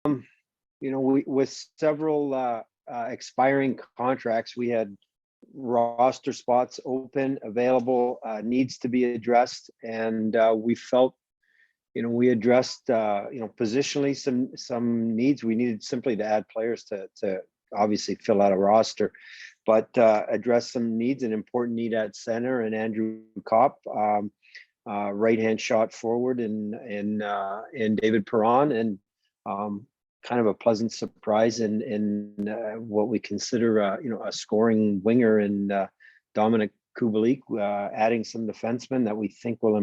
We with several expiring contracts, we had roster spots open, available, needs to be addressed, and we felt, we addressed, positionally some needs. We needed simply to add players to obviously fill out a roster, but address some needs. An important need at center, and Andrew Kopp, right hand shot forward, in David Perron, and kind of a pleasant surprise in what we consider a scoring winger in Dominik Kubalk, adding some defensemen that we think will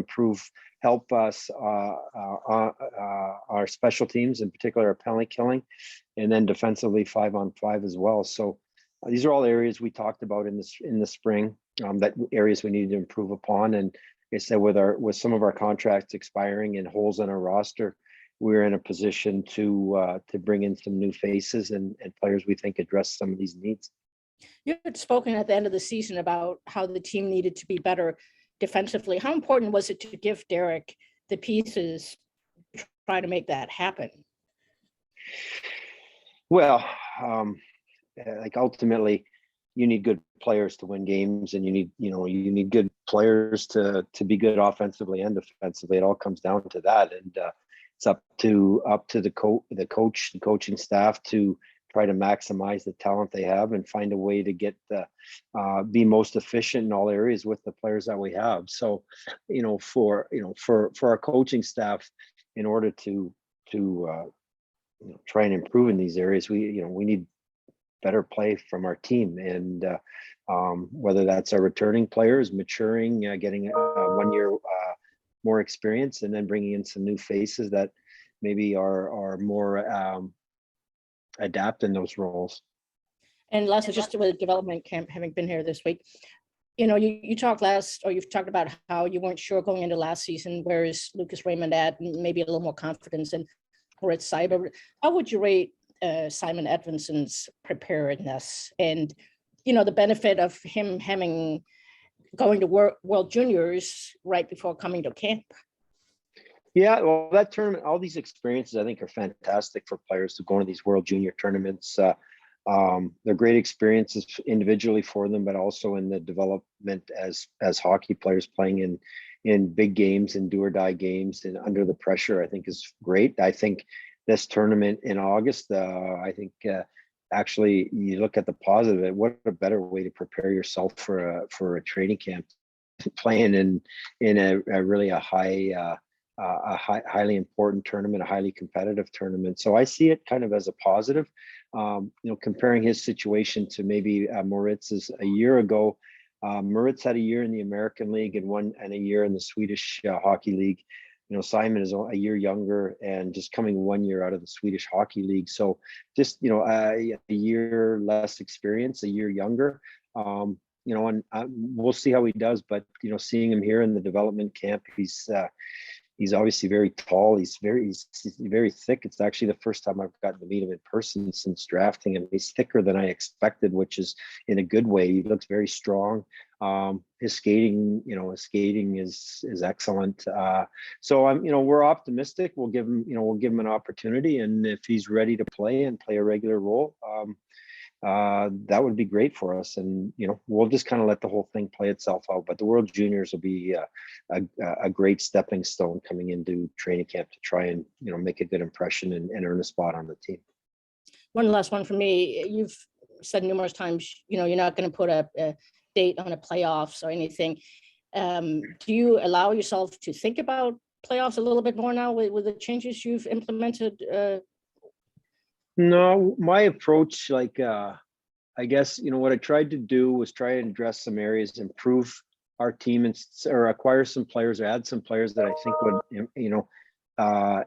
help us our special teams, in particular our penalty killing, and then defensively 5-on-5 as well. So these are all areas we talked about in the spring, that areas we needed to improve upon. And like I said, with some of our contracts expiring and holes in our roster, we're in a position to bring in some new faces and players we think address some of these needs. You had spoken at the end of the season about how the team needed to be better defensively. How important was it to give Derek the pieces to try to make that happen? Well, ultimately, you need good players to win games, and you need good players to be good offensively and defensively. It all comes down to that, and it's up to the coach and coaching staff to try to maximize the talent they have and find a way to get be most efficient in all areas with the players that we have. So, for our coaching staff, in order to try and improve in these areas, we need better play from our team, and whether that's our returning players maturing, getting 1 year more experience, and then bringing in some new faces that maybe are more adapt in those roles. And lastly, just with development camp having been here this week, you've talked about how you weren't sure going into last season, whereas Lucas Raymond had maybe a little more confidence in Moritz Seider. How would you rate Simon Edvinsson's preparedness and the benefit of him going to World Juniors right before coming to camp? Yeah, well, that tournament, all these experiences, I think, are fantastic for players to go into these World Junior tournaments. They're great experiences individually for them, but also in the development as hockey players playing in big games and do or die games and under the pressure, I think is great. I think this tournament in August, actually, you look at the positive, what a better way to prepare yourself for a training camp, playing in a really highly important tournament, a highly competitive tournament. So I see it kind of as a positive. Comparing his situation to maybe Moritz's a year ago. Moritz had a year in the American League and a year in the Swedish Hockey League. Simon is a year younger and just coming 1 year out of the Swedish Hockey League. So just, a year less experience, a year younger. And we'll see how he does. But, seeing him here in the development camp, he's obviously very tall. He's very thick. It's actually the first time I've gotten to meet him in person since drafting him. He's thicker than I expected, which is in a good way. He looks very strong. His skating is excellent. So we're optimistic. We'll give him an opportunity, and if he's ready to play a regular role, that would be great for us. And we'll just kind of let the whole thing play itself out. But the World Juniors will be a great stepping stone coming into training camp to try and make a good impression and earn a spot on the team. One last one for me. You've said numerous times, you're not going to put a date on a playoffs or anything. Do you allow yourself to think about playoffs a little bit more now with the changes you've implemented? No, my approach, I guess, what I tried to do was try and address some areas, improve our team, or acquire some players or add some players that I think would,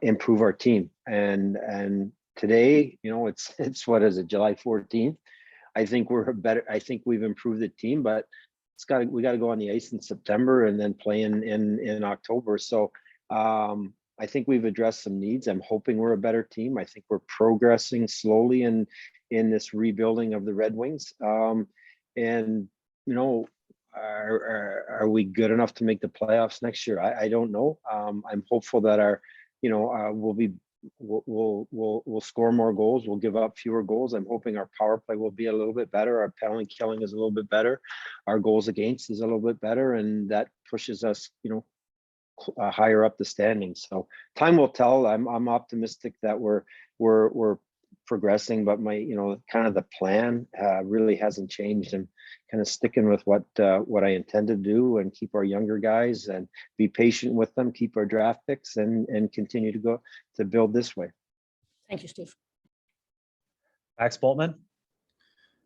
improve our team. And today, it's what is it, July 14th? I think we've improved the team, but we got to go on the ice in September and then play in October. So I think we've addressed some needs. I'm hoping we're a better team. I think we're progressing slowly in this rebuilding of the Red Wings. And are we good enough to make the playoffs next year? I don't know. I'm hopeful that we'll be we'll score more goals. We'll give up fewer goals. I'm hoping our power play will be a little bit better. Our penalty killing is a little bit better. Our goals against is a little bit better, and that pushes us, higher up the standings. So time will tell. I'm optimistic that we're progressing, but my kind of the plan really hasn't changed. And kind of sticking with what I intend to do and keep our younger guys and be patient with them, keep our draft picks, and continue to build this way. Thank you, Steve. Max Boltman.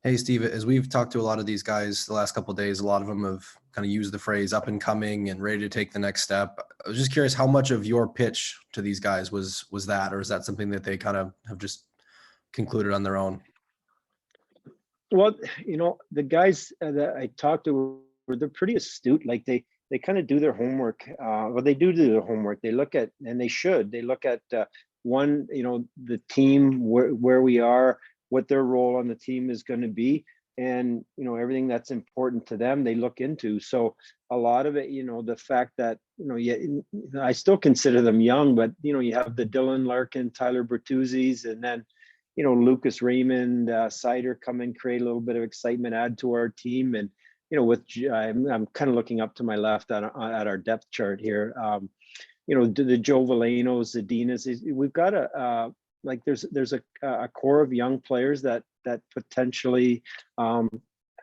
Hey, Steve, as we've talked to a lot of these guys the last couple of days, a lot of them have kind of used the phrase up and coming and ready to take the next step. I was just curious how much of your pitch to these guys was that, or is that something that they kind of have just concluded on their own? Well, the guys that I talked to, they're pretty astute. Like they kind of do their homework. They do their homework. They look at, and they should, they look at the team, where we are, what their role on the team is going to be, and everything that's important to them they look into. So a lot of it, the fact that I still consider them young, but you have the Dylan Larkin, Tyler Bertuzzi's, and then Lucas Raymond, Sider come and create a little bit of excitement, add to our team. And I'm kind of looking up to my left at our depth chart here. The Joe Velenos, the Dinas, we've got there's a core of young players that potentially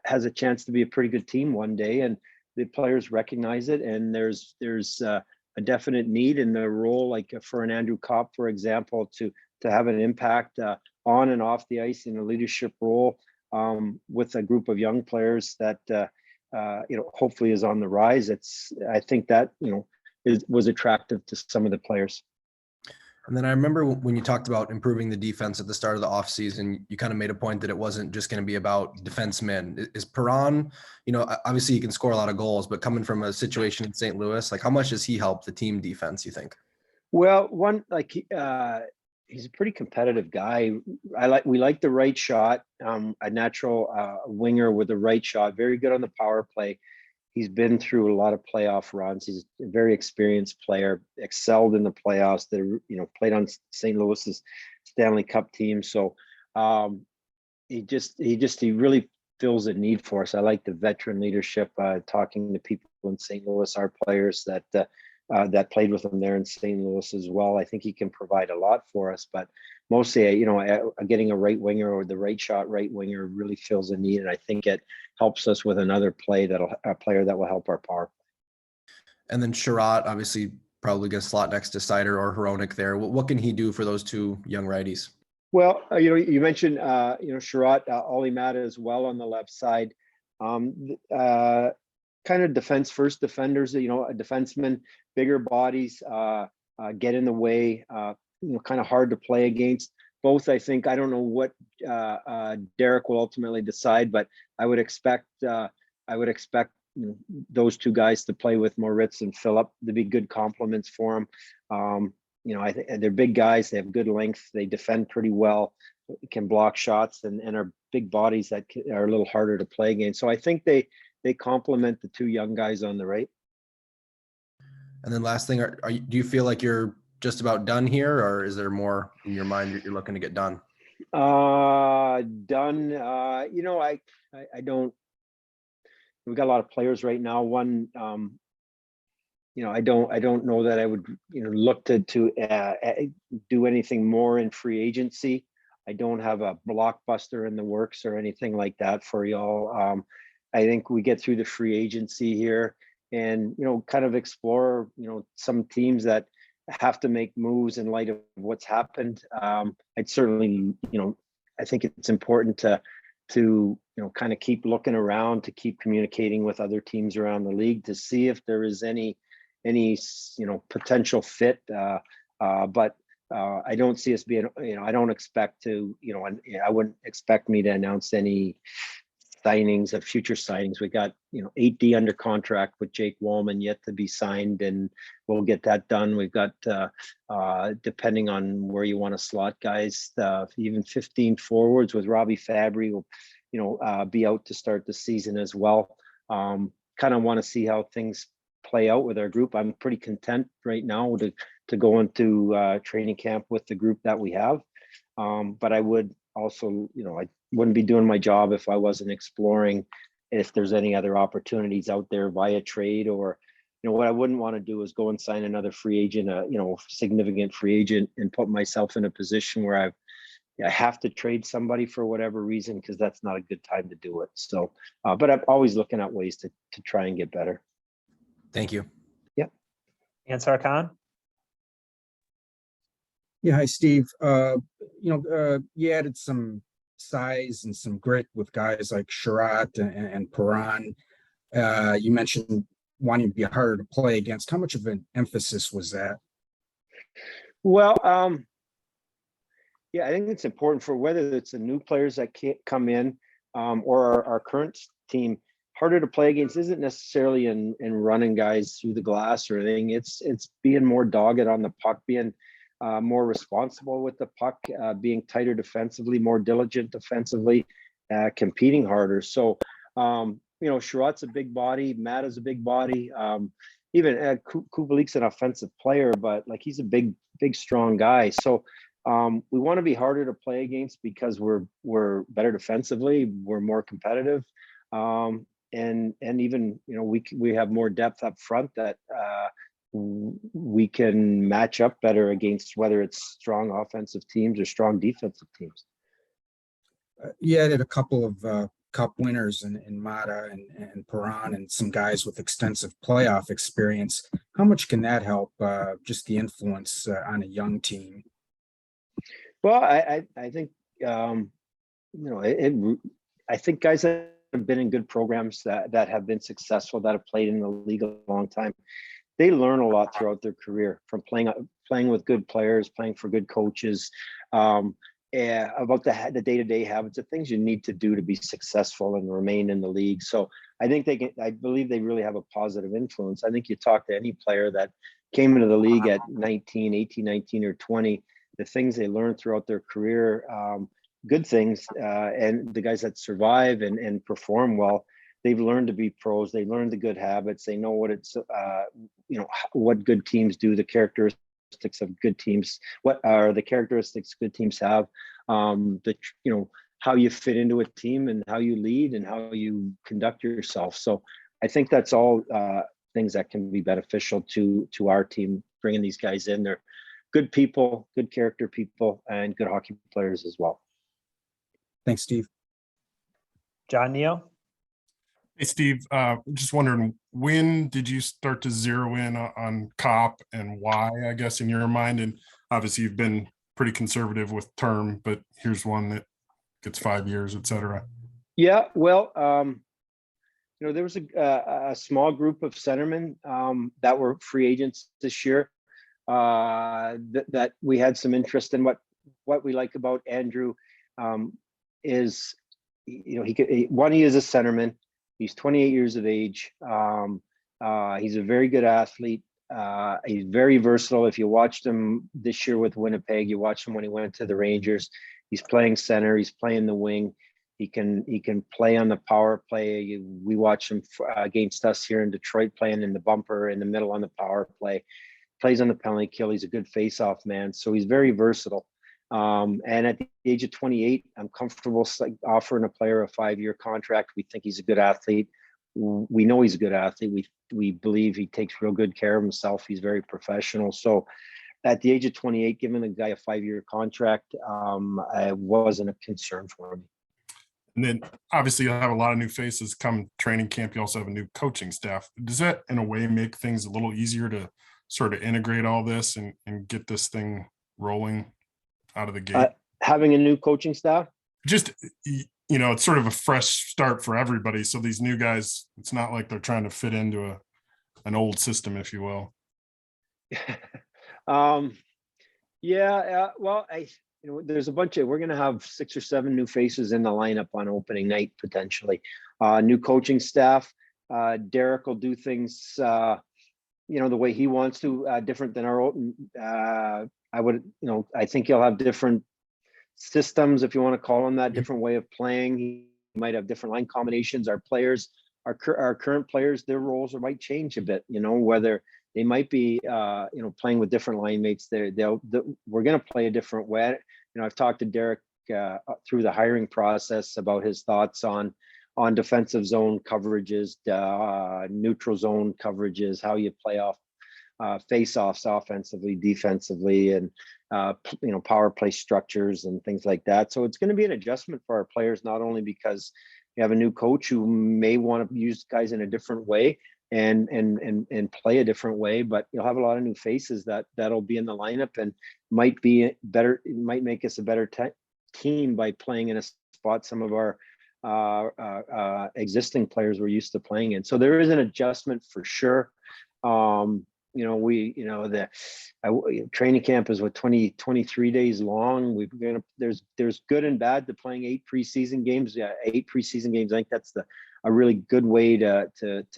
has a chance to be a pretty good team one day, and the players recognize it. And there's a definite need in the role, like for an Andrew Kopp, for example, to have an impact on and off the ice in a leadership role with a group of young players that hopefully is on the rise. I think that was attractive to some of the players. And then I remember when you talked about improving the defense at the start of the offseason, you kind of made a point that it wasn't just going to be about defensemen. Is Perron, obviously he can score a lot of goals, but coming from a situation in St. Louis, like how much does he help the team defense, you think? Well, he's a pretty competitive guy. We like the right shot, a natural winger with the right shot, very good on the power play. He's been through a lot of playoff runs. He's a very experienced player, excelled in the playoffs. Played on St. Louis's Stanley Cup team. So he really fills a need for us. I like the veteran leadership. Talking to people in St. Louis, our players that played with him there in St. Louis as well. I think he can provide a lot for us, but mostly, getting a right winger or the right shot right winger really fills a need, and I think it helps us with another player that will help our power play. And then Sherratt, obviously, probably going to slot next to Sider or Hronek there. What can he do for those two young righties? Well, you mentioned Sherratt, Ollie Mata as well on the left side. Kind of defense first defenders, a defenseman, bigger bodies, get in the way, kind of hard to play against. Both, I think, I don't know what Derek will ultimately decide, but I would expect those two guys to play with Moritz and Philip to be good complements for him. I think they're big guys. They have good length. They defend pretty well, can block shots, and are big bodies that are a little harder to play against. So I think they complement the two young guys on the right. And then last thing, do you feel like you're just about done here, or is there more in your mind that you're looking to get done? Done. I don't. We've got a lot of players right now. One, I don't know that I would, look to do anything more in free agency. I don't have a blockbuster in the works or anything like that for y'all. I think we get through the free agency here and, kind of explore, some teams that have to make moves in light of what's happened. I'd certainly, I think it's important to kind of keep looking around, to keep communicating with other teams around the league to see if there is any potential fit. But I don't see us being, I don't expect to, I wouldn't expect me to announce any signings of future signings. We got 8D under contract with Jake Wallman yet to be signed, and we'll get that done. We've got depending on where you want to slot guys, even 15 forwards with Robby Fabbri will be out to start the season as well. Kind of want to see how things play out with our group. I'm pretty content right now to go into training camp with the group that we have. But I would also, I wouldn't be doing my job if I wasn't exploring if there's any other opportunities out there via trade, or, what I wouldn't want to do is go and sign another free agent, significant free agent, and put myself in a position where I have to trade somebody for whatever reason, because that's not a good time to do it. So, but I'm always looking at ways to try and get better. Thank you. Ansar Khan. Yeah, hi, Steve. You added some size and some grit with guys like Sherratt and Perron. You mentioned wanting to be harder to play against. How much of an emphasis was that? Well, yeah, I think it's important for whether it's the new players that can't come in, or our current team. Harder to play against isn't necessarily in running guys through the glass or anything. It's being more dogged on the puck, being more responsible with the puck, being tighter defensively, more diligent defensively, competing harder. So, Sherratt's a big body. Matt is a big body. Even Kubalik's an offensive player, but like he's a big, strong guy. So we want to be harder to play against because we're better defensively. We're more competitive. And even, we have more depth up front that we can match up better against, whether it's strong offensive teams or strong defensive teams. You added a couple of cup winners in Mata and Perron, and some guys with extensive playoff experience. How much can that help just the influence on a young team? Well, I think, I think guys that have been in good programs that have been successful, that have played in the league a long time, they learn a lot throughout their career from playing with good players, playing for good coaches, about the day-to-day habits of things you need to do to be successful and remain in the league. So I think I believe they really have a positive influence. I think you talk to any player that came into the league at 18, 19, or 20, the things they learn throughout their career, good things, and the guys that survive and perform well, they've learned to be pros. They learned the good habits. They know what what good teams do, the characteristics of good teams, what are the characteristics good teams have, how you fit into a team and how you lead and how you conduct yourself. So I think that's all things that can be beneficial to our team, bringing these guys in. They're good people, good character people, and good hockey players as well. Thanks, Steve. John Neal. Hey, Steve, just wondering, when did you start to zero in on Cop, and why, I guess, in your mind? And obviously you've been pretty conservative with term, but here's one that gets 5 years, et cetera. Yeah, well, there was a small group of centermen that were free agents this year that we had some interest in. What we like about Andrew is, he is a centerman. He's 28 years of age. He's a very good athlete. He's very versatile. If you watched him this year with Winnipeg, you watched him when he went to the Rangers. He's playing center. He's playing the wing. He can play on the power play. We watched him against us here in Detroit, playing in the bumper in the middle on the power play. Plays on the penalty kill. He's a good face-off man. So he's very versatile. And at the age of 28, I'm comfortable offering a player a 5-year contract. We think he's a good athlete. We know he's a good athlete. We believe he takes real good care of himself. He's very professional. So at the age of 28, giving a guy a 5-year contract wasn't a concern for me. And then obviously you'll have a lot of new faces come training camp. You also have a new coaching staff. Does that in a way make things a little easier to sort of integrate all this and get this thing rolling out of the gate? Having a new coaching staff? Just, it's sort of a fresh start for everybody. So these new guys, it's not like they're trying to fit into an old system, if you will. Well, there's a bunch we're going to have 6 or 7 new faces in the lineup on opening night, potentially. New coaching staff. Derek will do things, the way he wants to, different than our old. I think he'll have different systems, if you want to call them that, different way of playing. He might have different line combinations. Our players, our current players, their roles might change a bit, whether they might be, playing with different line mates. We're going to play a different way. I've talked to Derek through the hiring process about his thoughts on defensive zone coverages, neutral zone coverages, how you play off face-offs offensively, defensively, and power play structures and things like that. So it's going to be an adjustment for our players, not only because you have a new coach who may want to use guys in a different way and play a different way, but you'll have a lot of new faces that'll be in the lineup and might be better. It might make us a better team by playing in a spot some of our existing players were used to playing in. So there is an adjustment for sure. The training camp is 23 days long. There's good and bad to playing 8 preseason games. Yeah, 8 preseason games. I think that's a really good way to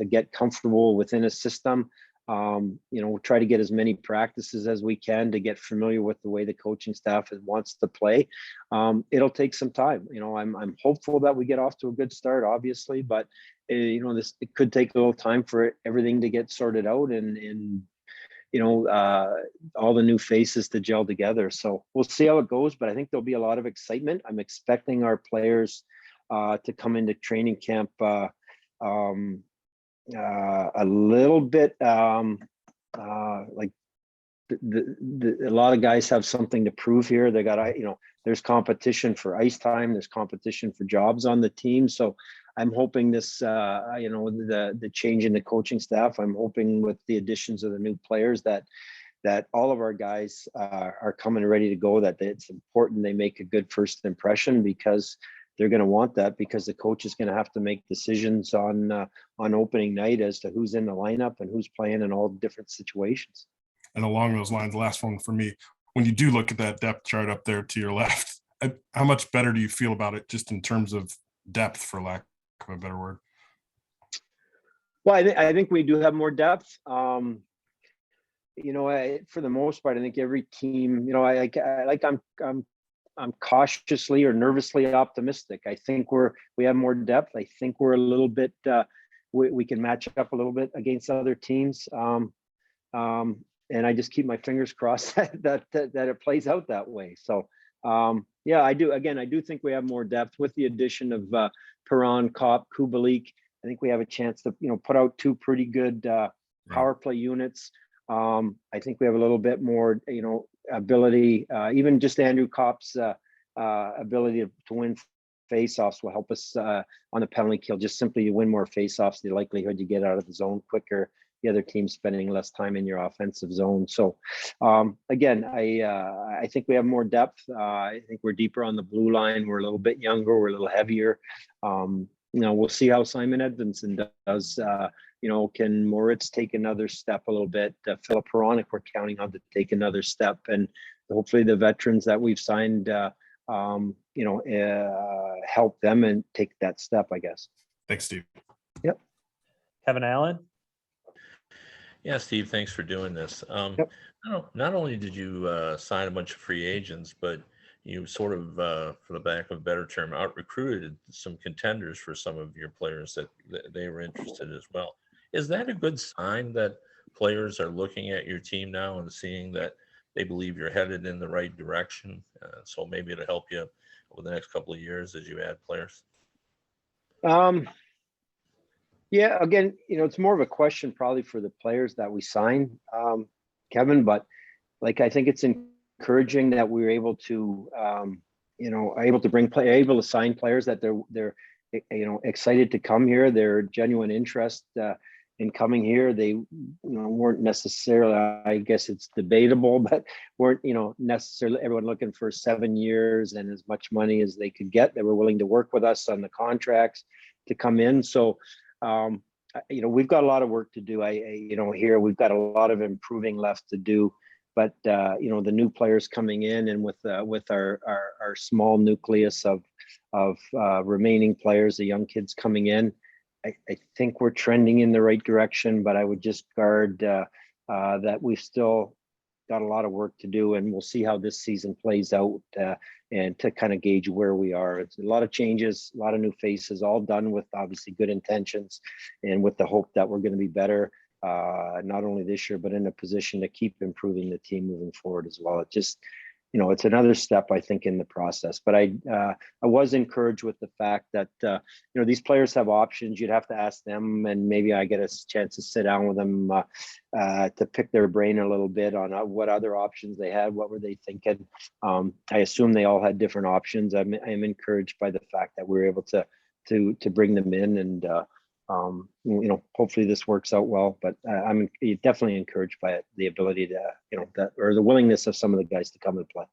get comfortable within a system. We'll try to get as many practices as we can to get familiar with the way the coaching staff wants to play. It'll take some time. I'm hopeful that we get off to a good start, obviously, but it could take a little time for everything to get sorted out and all the new faces to gel together. So we'll see how it goes, but I think there'll be a lot of excitement. I'm expecting our players to come into training camp a little bit like a lot of guys have something to prove here. They got, there's competition for ice time. There's competition for jobs on the team. So I'm hoping this, the change in the coaching staff, I'm hoping with the additions of the new players that all of our guys are coming ready to go, that it's important they make a good first impression, because they're going to want that, because the coach is going to have to make decisions on opening night as to who's in the lineup and who's playing in all different situations. And along those lines, last one for me, when you do look at that depth chart up there to your left, how much better do you feel about it just in terms of depth, for lack of a better word? Well, I think we do have more depth. For the most part, I think every team, I'm cautiously or nervously optimistic. I think we have more depth. I think we're a little bit, we can match up a little bit against other teams. And I just keep my fingers crossed that it plays out that way. So I do. Again, I do think we have more depth with the addition of Perron, Kopp, Kubalk. I think we have a chance to, put out 2 pretty good power play units. I think we have a little bit more, ability. Even just Andrew Kopp's ability to win faceoffs will help us on the penalty kill. Just simply you win more faceoffs, the likelihood you get out of the zone quicker. The other team spending less time in your offensive zone. So again, I think we have more depth. I think we're deeper on the blue line. We're a little bit younger. We're a little heavier. We'll see how Simon Edvinsson does. Can Moritz take another step a little bit? Philip Perron, we're counting on to take another step, and hopefully the veterans that we've signed, help them and take that step, I guess. Thanks, Steve. Yep. Kevin Allen. Yeah, Steve, thanks for doing this. Yep. Not only did you sign a bunch of free agents, but you sort of, for the lack of a better term, out-recruited some contenders for some of your players that they were interested as well. Is that a good sign that players are looking at your team now and seeing that they believe you're headed in the right direction? So maybe it'll help you over the next couple of years as you add players. Yeah, again, it's more of a question probably for the players that we sign, Kevin, but I think it's encouraging that we were able to, able to sign players that they're excited to come here. Their genuine interest in coming here. They, weren't necessarily, I guess it's debatable, but weren't, necessarily everyone looking for 7 years and as much money as they could get. They were willing to work with us on the contracts to come in. So, we've got a lot of work to do. Here we've got a lot of improving left to do, but the new players coming in and with our small nucleus of remaining players, the young kids coming in, I think we're trending in the right direction, but I would just guard that we've still got a lot of work to do, and we'll see how this season plays out and to kind of gauge where we are. It's a lot of changes, a lot of new faces, all done with obviously good intentions and with the hope that we're going to be better. not only this year, but in a position to keep improving the team moving forward as well. It just, it's another step, I think, in the process. But I was encouraged with the fact that, these players have options. You'd have to ask them, and maybe I get a chance to sit down with them to pick their brain a little bit on what other options they had. What were they thinking? I assume they all had different options. I'm encouraged by the fact that we were able to bring them in, and hopefully this works out well. But I'm definitely encouraged by it, the ability to, or the willingness of some of the guys to come and play.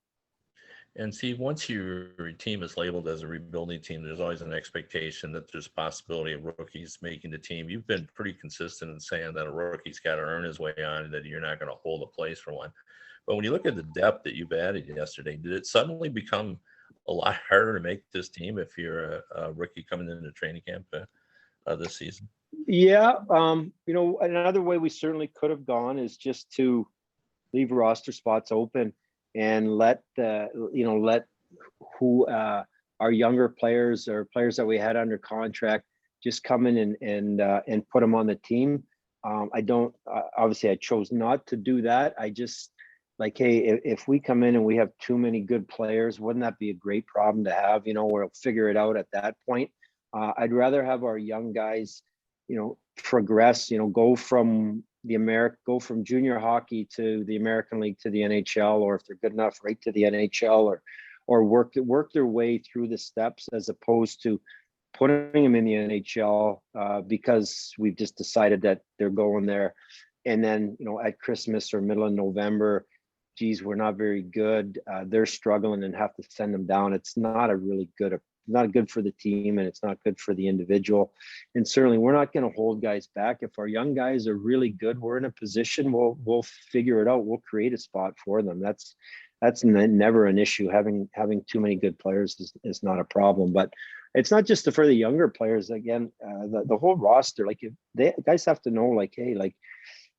And see, once your team is labeled as a rebuilding team, there's always an expectation that there's a possibility of rookies making the team. You've been pretty consistent in saying that a rookie's got to earn his way on, and that you're not going to hold a place for one. But when you look at the depth that you've added yesterday, did it suddenly become a lot harder to make this team if you're a rookie coming into training camp this season? Yeah. Another way we certainly could have gone is just to leave roster spots open and let who our younger players or players that we had under contract just come in and put them on the team. Obviously I chose not to do that. I just hey, if we come in and we have too many good players, wouldn't that be a great problem to have? We'll figure it out at that point. I'd rather have our young guys, progress, go from junior hockey to the American League to the NHL, or if they're good enough, right to the NHL, or work their way through the steps, as opposed to putting them in the NHL because we've just decided that they're going there. And then, at Christmas or middle of November, geez, we're not very good. They're struggling and have to send them down. It's not good for the team, and it's not good for the individual. And certainly we're not going to hold guys back. If our young guys are really good, we're in a position, we'll figure it out. We'll create a spot for them. That's never an issue. Having too many good players is not a problem. But it's not just for the younger players. Again, the whole roster, guys have to know, hey,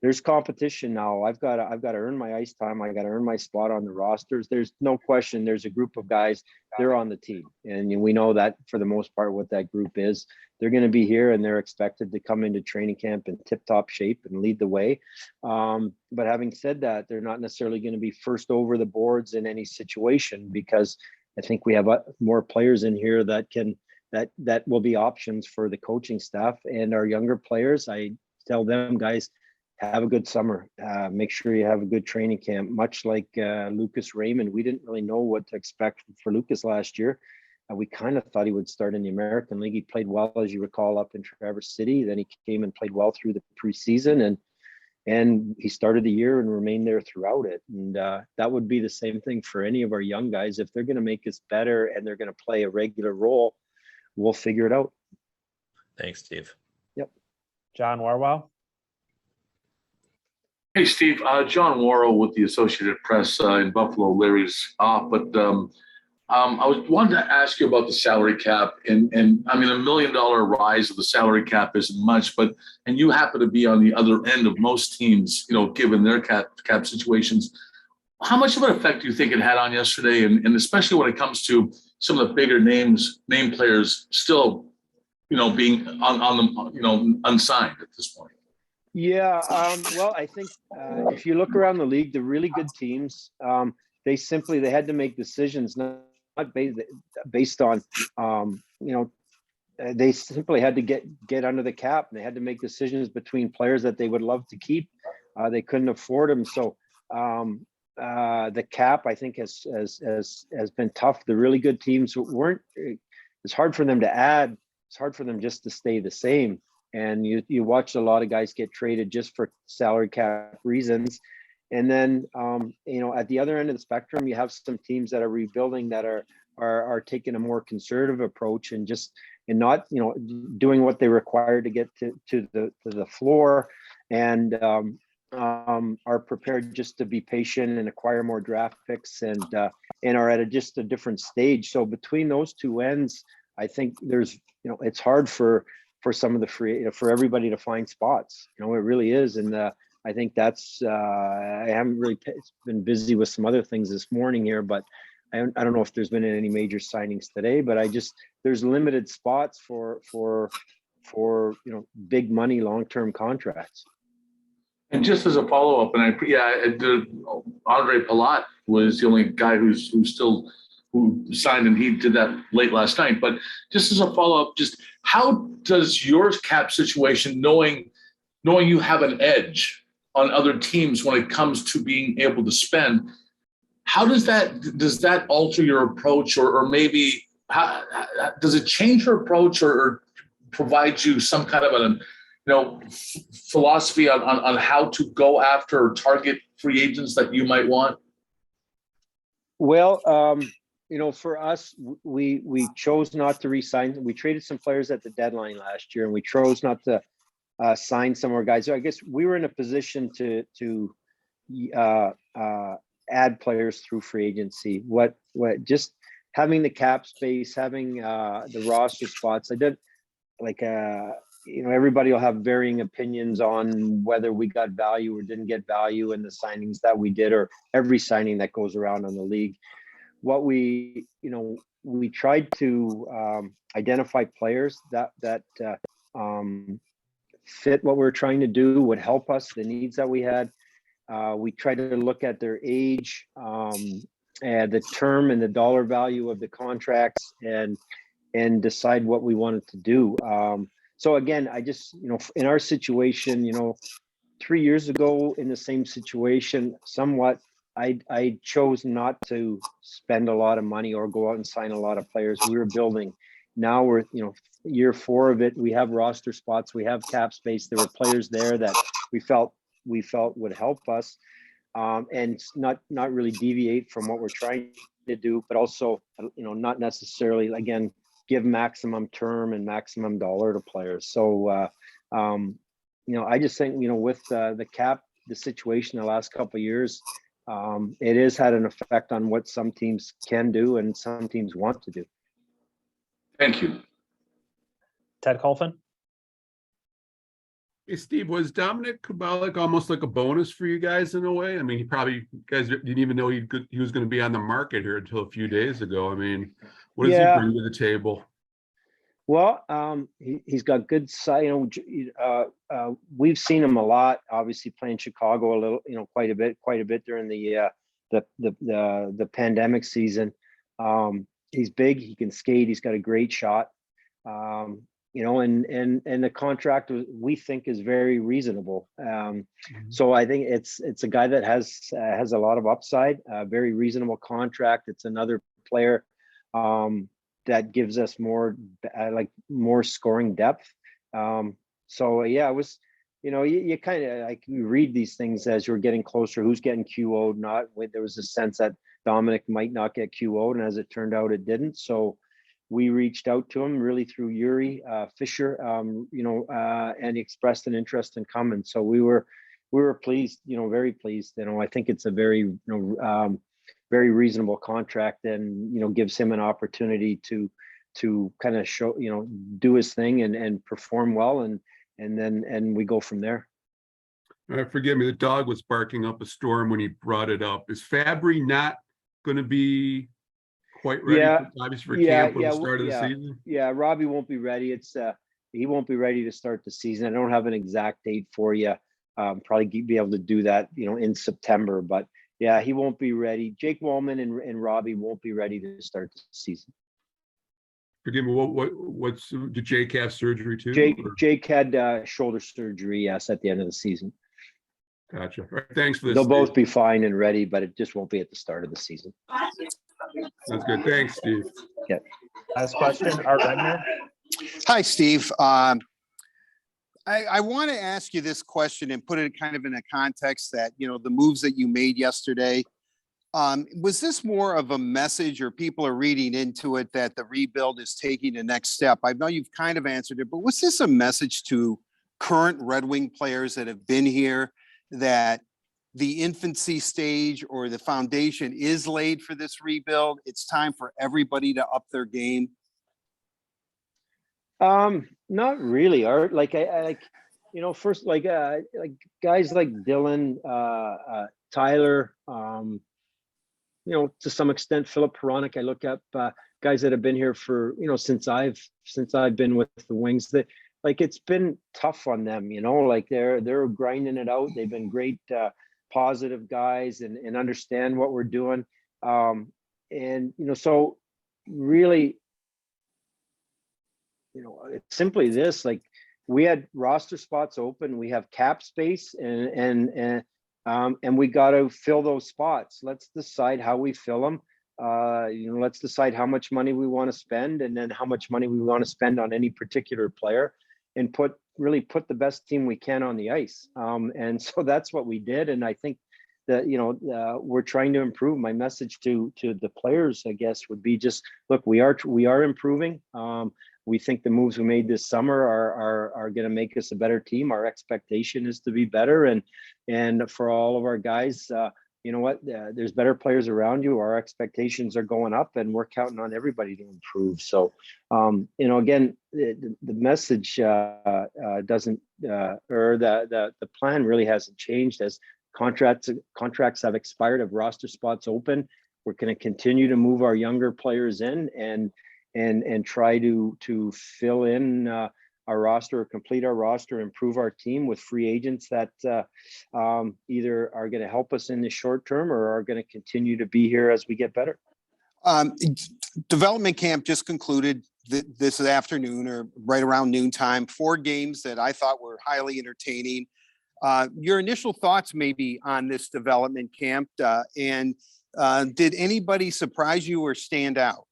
there's competition now. I've got to earn my ice time. I got to earn my spot on the rosters. There's no question. There's a group of guys, they're on the team, and we know that for the most part what that group is. They're going to be here, and they're expected to come into training camp in tip-top shape and lead the way. But having said that, they're not necessarily going to be first over the boards in any situation, because I think we have more players in here that will be options for the coaching staff and our younger players. I tell them, guys, have a good summer. Make sure you have a good training camp. Much like Lucas Raymond, we didn't really know what to expect for Lucas last year. We kind of thought he would start in the American League. He played well, as you recall, up in Traverse City. Then he came and played well through the preseason, and he started the year and remained there throughout it. And that would be the same thing for any of our young guys. If they're going to make us better and they're going to play a regular role, we'll figure it out. Thanks, Steve. Yep. John Warwell. Hey, Steve. John Worrell with the Associated Press in Buffalo. Larry's off, but I wanted to ask you about the salary cap. And I mean, $1 million rise of the salary cap isn't much, and you happen to be on the other end of most teams, given their cap situations. How much of an effect do you think it had on yesterday, and especially when it comes to some of the bigger name players still, being on the unsigned at this point? Yeah, well, I think if you look around the league, the really good teams, they had to make decisions not based on, they simply had to get under the cap, and they had to make decisions between players that they would love to keep. They couldn't afford them, so the cap, I think, has been tough. The really good teams it's hard for them to add. It's hard for them just to stay the same. And you watch a lot of guys get traded just for salary cap reasons. And then, at the other end of the spectrum, you have some teams that are rebuilding that are taking a more conservative approach and not, doing what they require to get to the floor, and are prepared just to be patient and acquire more draft picks and are at just a different stage. So between those two ends, I think there's, it's hard for some of the for everybody to find spots. It really is. And I think that's, I haven't really been busy with some other things this morning here, but I don't know if there's been any major signings today, but there's limited spots for big money, long-term contracts. And just as a follow-up, and Andre Palat was the only guy who signed, and he did that late last night. But just as a follow-up, just how does your cap situation, knowing you have an edge on other teams when it comes to being able to spend, how does that alter your approach, or maybe how does it change your approach, or provide you some kind of a philosophy on how to go after or target free agents that you might want? Well, for us, we chose not to re-sign. We traded some players at the deadline last year, and we chose not to sign some more guys. So I guess we were in a position to add players through free agency. What just having the cap space, having the roster spots. I did everybody will have varying opinions on whether we got value or didn't get value in the signings that we did, or every signing that goes around on the league. What we tried to identify players that fit what we're trying to do, would help us, the needs that we had. We tried to look at their age, and the term and the dollar value of the contracts, and decide what we wanted to do. So again, I just, in our situation, 3 years ago in the same situation, somewhat, I chose not to spend a lot of money or go out and sign a lot of players. We were building. Now we're, year 4 of it. We have roster spots. We have cap space. There were players there that we felt would help us, and not really deviate from what we're trying to do, but also, not necessarily, again, give maximum term and maximum dollar to players. So, I just think, with the cap, the situation the last couple of years, it has had an effect on what some teams can do and some teams want to do. Thank you. Ted Colfin? Hey, Steve, was Dominik Kubalk almost like a bonus for you guys in a way? I mean, you guys didn't even know he was going to be on the market here until a few days ago. I mean, what does he bring to the table? Well, he's got good side. We've seen him a lot. Obviously, playing Chicago a little, quite a bit during the pandemic season. He's big. He can skate. He's got a great shot. And the contract we think is very reasonable. So I think it's a guy that has a lot of upside. Very reasonable contract. It's another player that gives us more scoring depth. So yeah, it was, you kind of you read these things as you're getting closer, who's getting QO'd, not. There was a sense that Dominik might not get QO'd, and as it turned out, it didn't. So we reached out to him really through Yuri Fisher, and he expressed an interest in coming. So we were pleased, very pleased. I think it's a very, very reasonable contract, and gives him an opportunity to kind of show, do his thing and perform well, and then we go from there. Forgive me, the dog was barking up a storm when he brought it up. Is Fabbri not going to be quite ready for camp at the start of the season? Yeah, Robby won't be ready. He won't be ready to start the season. I don't have an exact date for you. Probably be able to do that, in September, but yeah, he won't be ready. Jake Wallman and Robby won't be ready to start the season. Forgive me, did Jake have surgery too? Jake had shoulder surgery, yes, at the end of the season. Gotcha. All right, thanks for this. They'll both be fine and ready, but it just won't be at the start of the season. That's good. Thanks, Steve. Yeah. Last question, Art Regner. Hi, Steve. I want to ask you this question and put it kind of in a context that, the moves that you made yesterday, was this more of a message, or people are reading into it that the rebuild is taking the next step? I know you've kind of answered it, but was this a message to current Red Wing players that have been here, that the infancy stage or the foundation is laid for this rebuild? It's time for everybody to up their game. Not really, Art. First, guys like Dylan, Tyler, to some extent, Philip Perron. I look up guys that have been here for, since I've been with the Wings, that like it's been tough on them, like they're grinding it out. They've been great, positive guys and understand what we're doing. And, so really, it's simply this, like we had roster spots open, we have cap space and we got to fill those spots. Let's decide how we fill them. Let's decide how much money we want to spend and then how much money we want to spend on any particular player and really put the best team we can on the ice. And so that's what we did. And I think that, we're trying to improve. My message to the players, I guess, would be just, look, we are improving. We think the moves we made this summer are going to make us a better team. Our expectation is to be better. And for all of our guys, you know what, there's better players around you. Our expectations are going up and we're counting on everybody to improve. So, again, the message doesn't, or the plan really hasn't changed. As contracts have expired, of roster spots open, we're going to continue to move our younger players in and try to fill in our roster, complete our roster, improve our team with free agents that either are going to help us in the short term or are going to continue to be here as we get better. Development camp just concluded this afternoon or right around noontime. 4 games that I thought were highly entertaining. Your initial thoughts maybe on this development camp, and did anybody surprise you or stand out?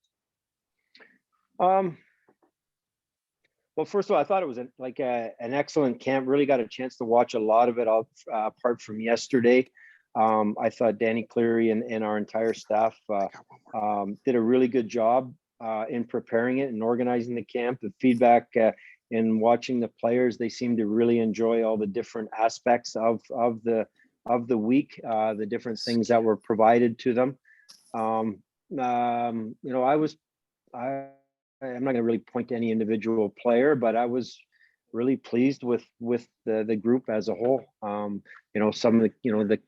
Well, first of all, I thought it was an excellent camp. Really got a chance to watch a lot of it apart from yesterday. I thought Danny Cleary and our entire staff did a really good job in preparing it and organizing the camp. The feedback in watching the players, they seem to really enjoy all the different aspects of the week, the different things that were provided to them. I'm not going to really point to any individual player, but I was really pleased with the group as a whole. Some of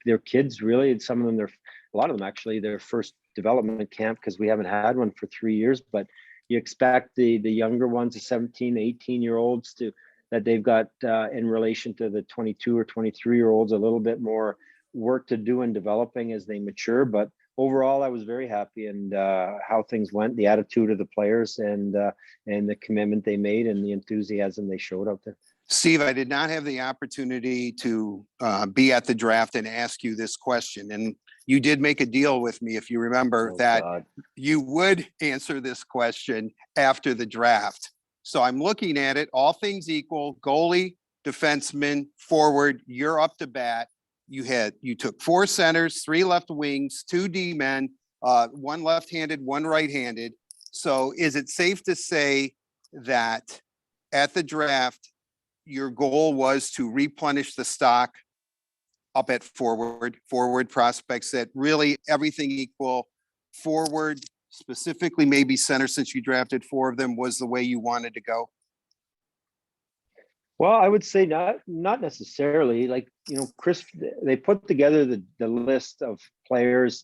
their kids, really, and some of them, a lot of them actually, their first development camp, because we haven't had one for 3 years, but you expect the younger ones, the 17, 18-year-olds that they've got in relation to the 22 or 23-year-olds, a little bit more work to do in developing as they mature. But overall, I was very happy and how things went, the attitude of the players and the commitment they made and the enthusiasm they showed out there. Steve, I did not have the opportunity to be at the draft and ask you this question. And you did make a deal with me, if you remember, you would answer this question after the draft. So I'm looking at it, all things equal, goalie, defenseman, forward, you're up to bat. You took 4 centers, 3 left wings, 2 D-men, 1 left-handed, 1 right-handed. So is it safe to say that at the draft, your goal was to replenish the stock up at forward prospects, that really everything equal, forward, specifically maybe center, since you drafted 4 of them, was the way you wanted to go? Well, I would say not necessarily. Chris, they put together the list of players.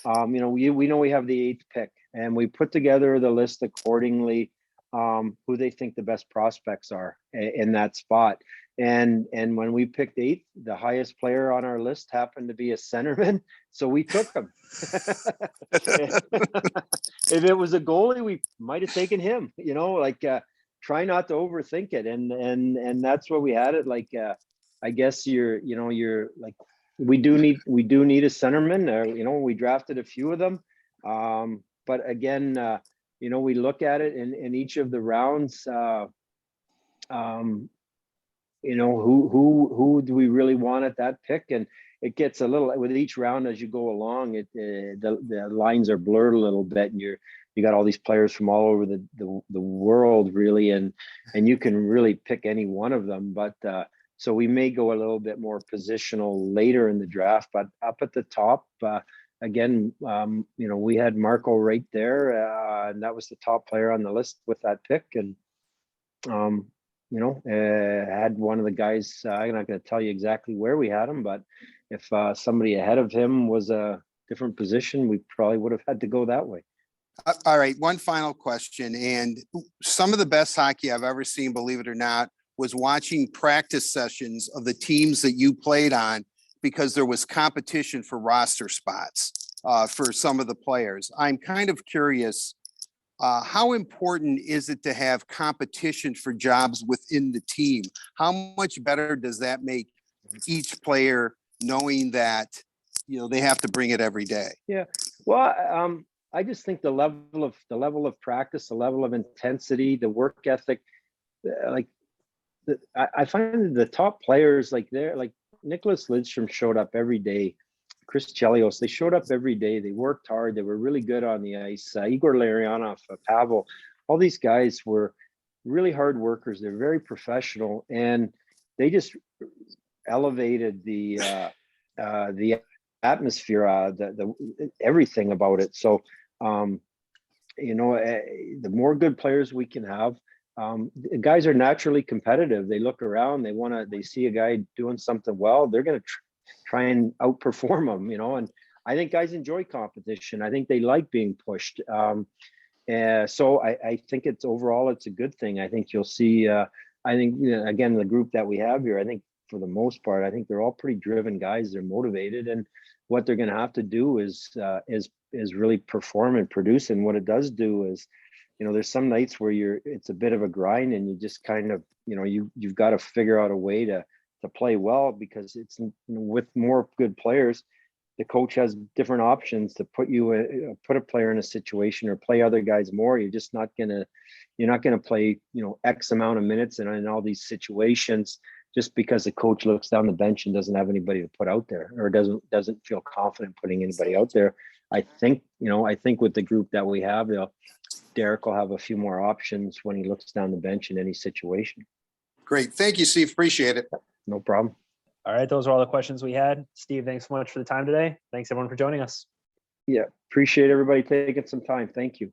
We know we have the 8th pick, and we put together the list accordingly, who they think the best prospects are in that spot. And when we picked 8th, the highest player on our list happened to be a centerman, so we took him. If it was a goalie, we might have taken him. Try not to overthink it, and that's what we had it. I guess you're like, we do need a centerman. We drafted a few of them, but again, we look at it in each of the rounds. Who do we really want at that pick? And it gets a little, with each round as you go along, the lines are blurred a little bit, and you got all these players from all over the world, really, and you can really pick any one of them. But so we may go a little bit more positional later in the draft, but up at the top, again, we had Marco right there, and that was the top player on the list with that pick. And had one of the guys, I'm not going to tell you exactly where we had him, but if somebody ahead of him was a different position, we probably would have had to go that way. All right, one final question. And some of the best hockey I've ever seen, believe it or not, was watching practice sessions of the teams that you played on because there was competition for roster spots for some of the players. I'm kind of curious, how important is it to have competition for jobs within the team? How much better does that make each player knowing that, they have to bring it every day? Yeah. Well, I just think the level of practice, the level of intensity, the work ethic, I find that the top players, like Nicholas Lidstrom showed up every day. Chris Chelios, they showed up every day. They worked hard. They were really good on the ice. Igor Larionov, Pavel, all these guys were really hard workers. They're very professional, and they just elevated the atmosphere, the everything about it. So, the more good players we can have, guys are naturally competitive. They look around, they see a guy doing something well, they're going to try and outperform them, and I think guys enjoy competition. I think they like being pushed. So I think it's a good thing. I think you'll see, again, the group that we have here, I think for the most part, I think they're all pretty driven guys. They're motivated, and what they're going to have to do is really perform and produce. And what it does do is, there's some nights where it's a bit of a grind, and you just kind of, you've got to figure out a way to play well, because it's, with more good players, the coach has different options to put a player in a situation or play other guys more. You're not gonna play, X amount of minutes and in all these situations just because the coach looks down the bench and doesn't have anybody to put out there, or doesn't feel confident putting anybody out there. I think with the group that we have, Derek will have a few more options when he looks down the bench in any situation. Great. Thank you, Steve. Appreciate it. No problem. All right, those are all the questions we had. Steve, thanks so much for the time today. Thanks everyone for joining us. Yeah, appreciate everybody taking some time. Thank you.